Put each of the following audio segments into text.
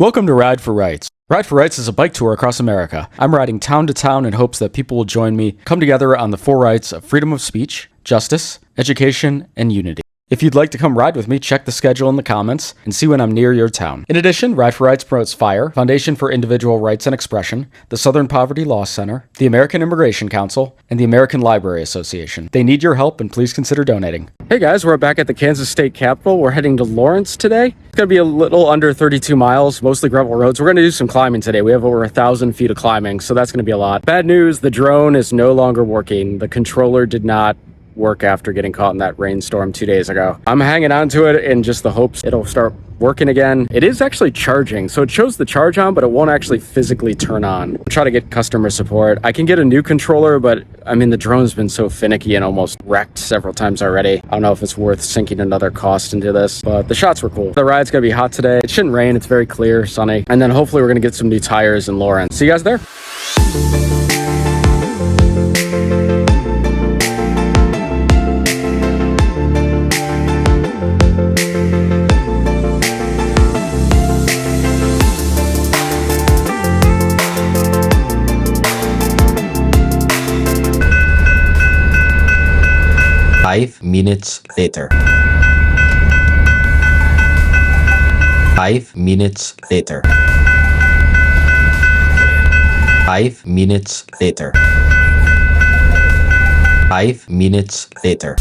Welcome to Ride for Rights. Ride for Rights is a bike tour across America. I'm riding town to town in hopes that people will join me, come together on the four rights of freedom of speech, justice, education, and unity. If you'd like to come ride with me, check the schedule in the comments and see when I'm near your town. In addition, Ride for Rights promotes FIRE, Foundation for Individual Rights and Expression, the Southern Poverty Law Center, the American Immigration Council, and the American Library Association. They need your help, and please consider donating. Hey guys, we're back at the Kansas State Capitol. We're heading to Lawrence today. It's going to be a little under 32 miles, mostly gravel roads. We're going to do some climbing today. We have over 1,000 feet of climbing, so that's going to be a lot. Bad news, the drone is no longer working. The controller did not work after getting caught in that rainstorm 2 days ago. I'm hanging on to it in just the hopes it'll start working again. It is actually charging, so it shows the charge on, but it won't actually physically turn on. I'll try to get customer support. I can get a new controller, but I mean, the drone's been so finicky and almost wrecked several times already. I don't know if it's worth sinking another cost into this, but the shots were cool. The ride's gonna be hot today. It shouldn't rain. It's very clear, sunny. And then hopefully we're gonna get some new tires in Lawrence. See you guys there. Five minutes later. 5 minutes later. 5 minutes later. 5 minutes later.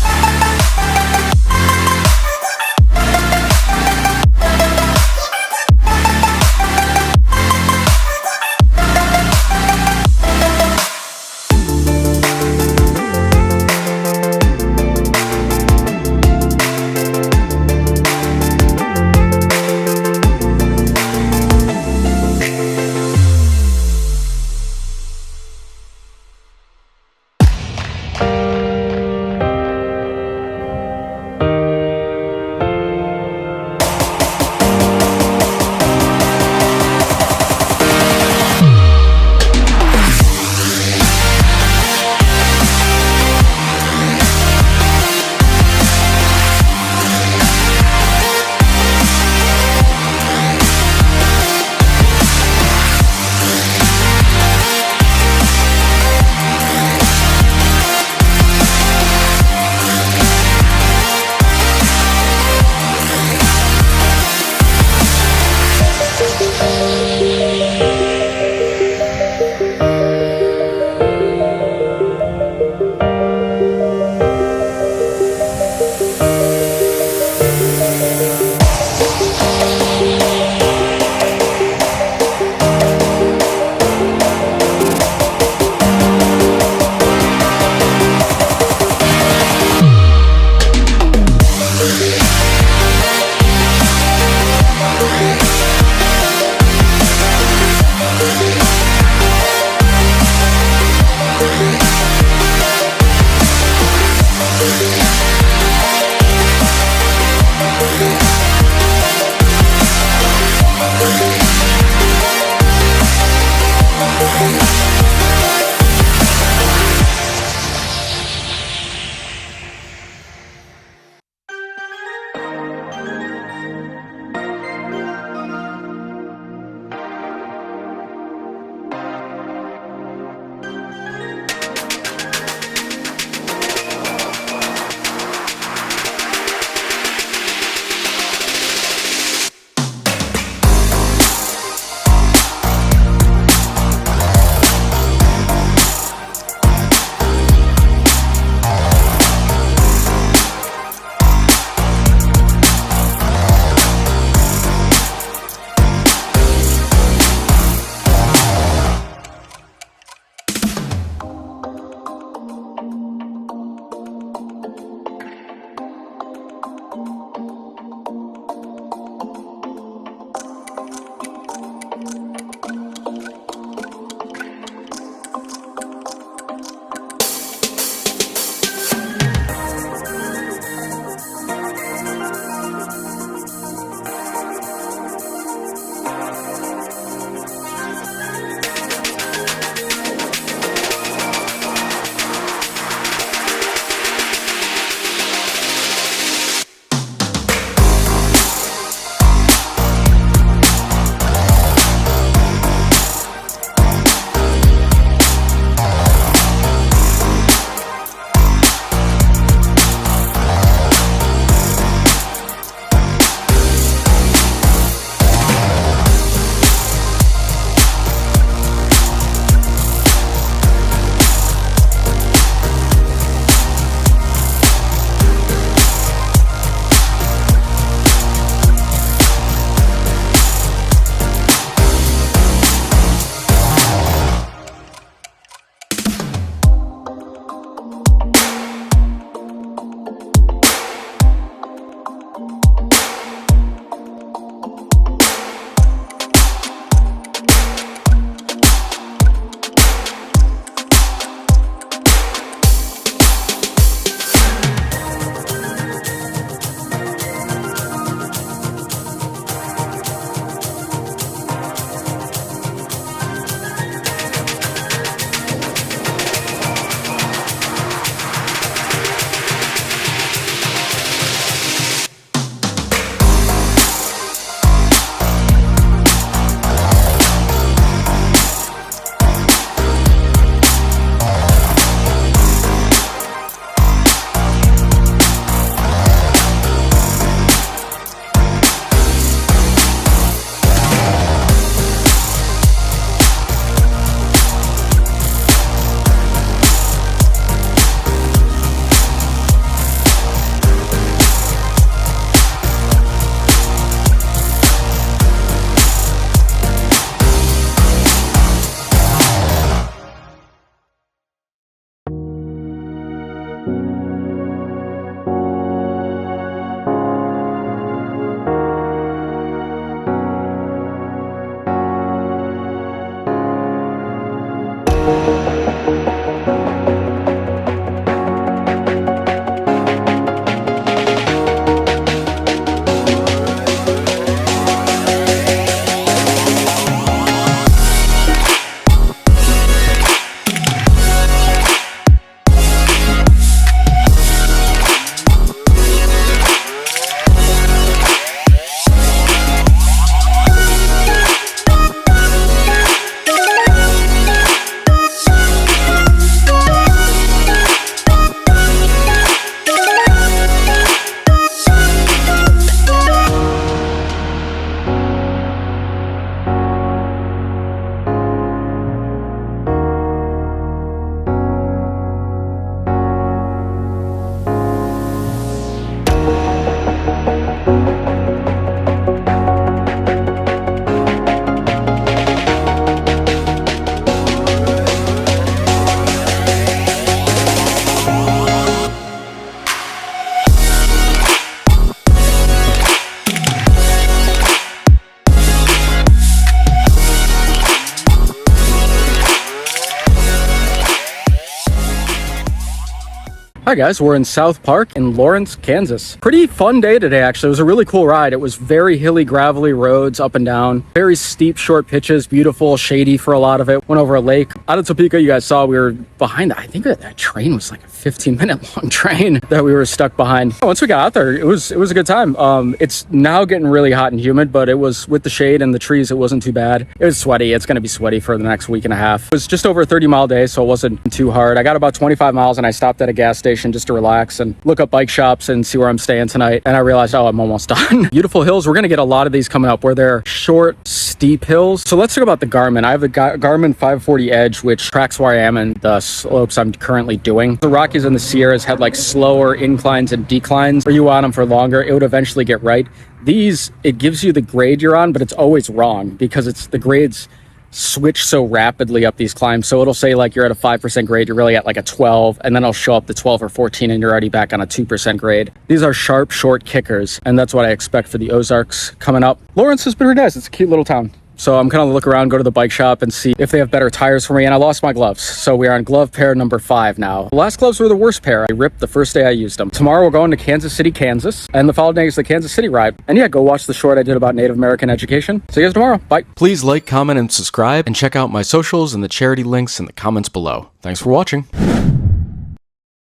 Hi guys, we're in South Park in Lawrence, Kansas. Pretty fun day today actually. It was a really cool ride. It was very hilly, gravelly roads up and down. Very steep, short pitches, beautiful, shady for a lot of it. Went over a lake. Out of Topeka, you guys saw we were behind, I think that train was like a 15-minute long train that we were stuck behind. Once we got out there, it was a good time. It's now getting really hot and humid, but it was with the shade and the trees, it wasn't too bad. It was sweaty. It's going to be sweaty for the next week and a half. It was just over a 30-mile day, so it wasn't too hard. I got about 25 miles and I stopped at a gas station just to relax and look up bike shops and see where I'm staying tonight. And I realized, oh, I'm almost done. Beautiful hills. We're going to get a lot of these coming up where they're short, steep hills. So let's talk about the Garmin. I have a Garmin 540 Edge, which tracks where I am and the slopes I'm currently doing. The Rockies and the Sierras had like slower inclines and declines. Where you on them for longer, it would eventually get right. These, it gives you the grade you're on, but it's always wrong because it's the grades switch so rapidly up these climbs. So it'll say like you're at a 5% grade, you're really at like a 12, and then it'll show up to 12 or 14 and you're already back on a 2% grade. These are sharp, short kickers, and that's what I expect for the Ozarks coming up. Lawrence is pretty nice. It's a cute little town. So I'm gonna look around, go to the bike shop and see if they have better tires for me. And I lost my gloves. So we are on glove pair number 5 now. The last gloves were the worst pair. I ripped the first day I used them. Tomorrow we're going to Kansas City, Kansas. And the following day is the Kansas City ride. And yeah, go watch the short I did about Native American education. See you guys tomorrow. Bye. Please like, comment, and subscribe. And check out my socials and the charity links in the comments below. Thanks for watching.